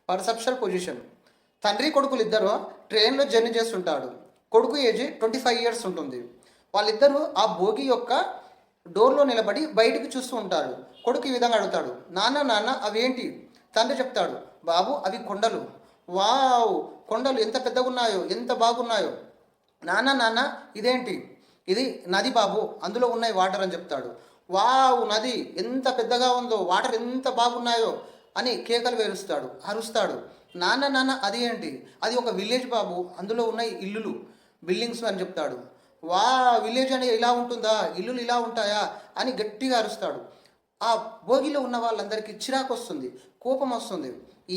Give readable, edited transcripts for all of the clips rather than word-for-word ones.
Perception position. తండ్రి కొడుకులు ఇద్దరు ట్రైన్లో జర్నీ చేస్తుంటాడు. కొడుకు ఏజ్ 25 ఇయర్స్ ఉంటుంది. వాళ్ళిద్దరూ ఆ భోగి యొక్క డోర్లో నిలబడి బయటికి చూస్తూ ఉంటాడు. కొడుకు ఈ విధంగా అడుగుతాడు, నాన్న నాన్న అవేంటి? తండ్రి చెప్తాడు, బాబు అవి కొండలు. వావ్, కొండలు ఎంత పెద్దగా ఉన్నాయో, ఎంత బాగున్నాయో. నాన్న నాన్న ఇదేంటి? ఇది నది బాబు, అందులో ఉన్నాయి వాటర్ అని చెప్తాడు. వావ్, నది ఎంత పెద్దగా ఉందో, వాటర్ ఎంత బాగున్నాయో అని కేకలు వేలుస్తాడు, అరుస్తాడు. నాన్న నాన్న అది ఏంటి? అది ఒక విలేజ్ బాబు, అందులో ఉన్నాయి ఇల్లులు, బిల్డింగ్స్ అని చెప్తాడు. వా, విలేజ్ అని ఇలా ఉంటుందా, ఇల్లులు ఇలా ఉంటాయా అని గట్టిగా అరుస్తాడు. ఆ భోగిలో ఉన్న వాళ్ళందరికీ చిరాకు వస్తుంది, కోపం వస్తుంది.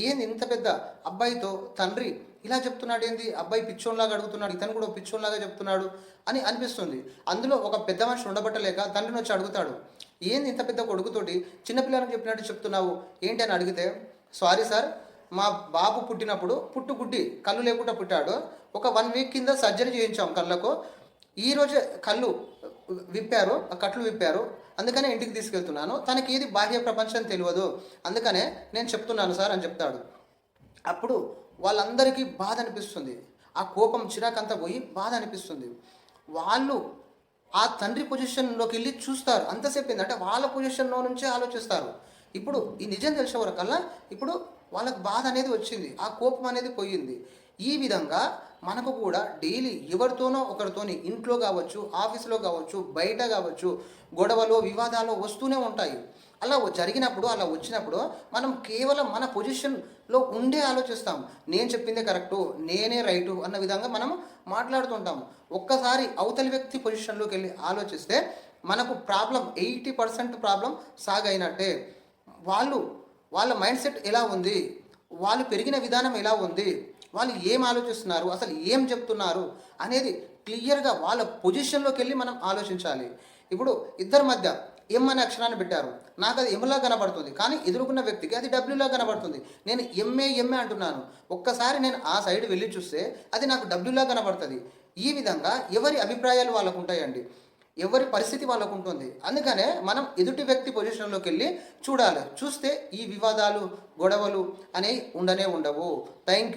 ఏంది ఇంత పెద్ద అబ్బాయితో తండ్రి ఇలా చెప్తున్నాడు, ఏంది అబ్బాయి పిచ్చోన్లాగా అడుగుతున్నాడు, ఇతను కూడా పిచ్చోన్లాగా చెప్తున్నాడు అని అనిపిస్తుంది. అందులో ఒక పెద్ద మనిషి ఉండబట్టలేక తండ్రిని వచ్చి అడుగుతాడు, ఏంది ఇంత పెద్ద కొడుకుతోటి చిన్నపిల్లలకు చెప్పినట్టు చెప్తున్నావు ఏంటి అని అడిగితే, సారీ సార్, మా బాబు పుట్టినప్పుడు పుట్టుగుడ్డి కళ్ళు లేకుండా పుట్టాడు. ఒక 1 వీక్ కింద సర్జరీ చేయించాం కళ్ళకు. ఈరోజు కళ్ళు విప్పారు, ఆ కట్లు విప్పారు, అందుకనే ఇంటికి తీసుకెళ్తున్నాను. తనకి ఏది బాహ్య ప్రపంచం తెలియదు, అందుకనే నేను చెప్తున్నాను సార్ అని చెప్తాడు. అప్పుడు వాళ్ళందరికీ బాధ అనిపిస్తుంది. ఆ కోపం చిరాకంతా పోయి బాధ అనిపిస్తుంది. వాళ్ళు ఆ తండ్రి పొజిషన్లోకి వెళ్ళి చూస్తారు. అంతసేపు ఏంటంటే వాళ్ళ పొజిషన్లో నుంచే ఆలోచిస్తారు. ఇప్పుడు ఈ నిజం తెలిసే వరకల్లా ఇప్పుడు వాళ్ళకి బాధ అనేది వచ్చింది, ఆ కోపం అనేది పోయింది. ఈ విధంగా మనకు కూడా డైలీ ఎవరితోనో ఒకరితోని, ఇంట్లో కావచ్చు, ఆఫీస్లో కావచ్చు, బయట కావచ్చు, గొడవలు వివాదాలు వస్తూనే ఉంటాయి. అలా జరిగినప్పుడు, అలా వచ్చినప్పుడు మనం కేవలం మన పొజిషన్లో ఉండే ఆలోచిస్తాం. నేను చెప్పిందే కరెక్టు, నేనే రైటు అన్న విధంగా మనం మాట్లాడుతుంటాము. ఒక్కసారి అవతలి వ్యక్తి పొజిషన్లోకి వెళ్ళి ఆలోచిస్తే మనకు ప్రాబ్లం 80% ప్రాబ్లం సాల్వ్ అయినట్టే. వాళ్ళ మైండ్ సెట్ ఎలా ఉంది, వాళ్ళు పెరిగిన విధానం ఎలా ఉంది, వాళ్ళు ఏం ఆలోచిస్తున్నారు, అసలు ఏం చెప్తున్నారు అనేది క్లియర్గా వాళ్ళ పొజిషన్లోకి వెళ్ళి మనం ఆలోచించాలి. ఇప్పుడు ఇద్దరి మధ్య ఎం అనే అక్షరాన్ని పెట్టారు, నాకు అది ఎంలా కనబడుతుంది, కానీ ఎదుర్కొన్న వ్యక్తికి అది డబ్ల్యూలా కనబడుతుంది. నేను ఎంఏ అంటున్నాను, ఒక్కసారి నేను ఆ సైడ్ వెళ్ళి చూస్తే అది నాకు డబ్ల్యూలా కనబడుతుంది. ఈ విధంగా ఎవరి అభిప్రాయాలు వాళ్ళకు ఉంటాయండి, ఎవరి పరిస్థితి వాళ్ళకు ఉంటుంది. అందుకనే మనం ఎదుటి వ్యక్తి పొజిషన్లోకి వెళ్ళి చూడాలి. చూస్తే ఈ వివాదాలు, గొడవలు అనేవి ఉండనే ఉండవు. Thank you.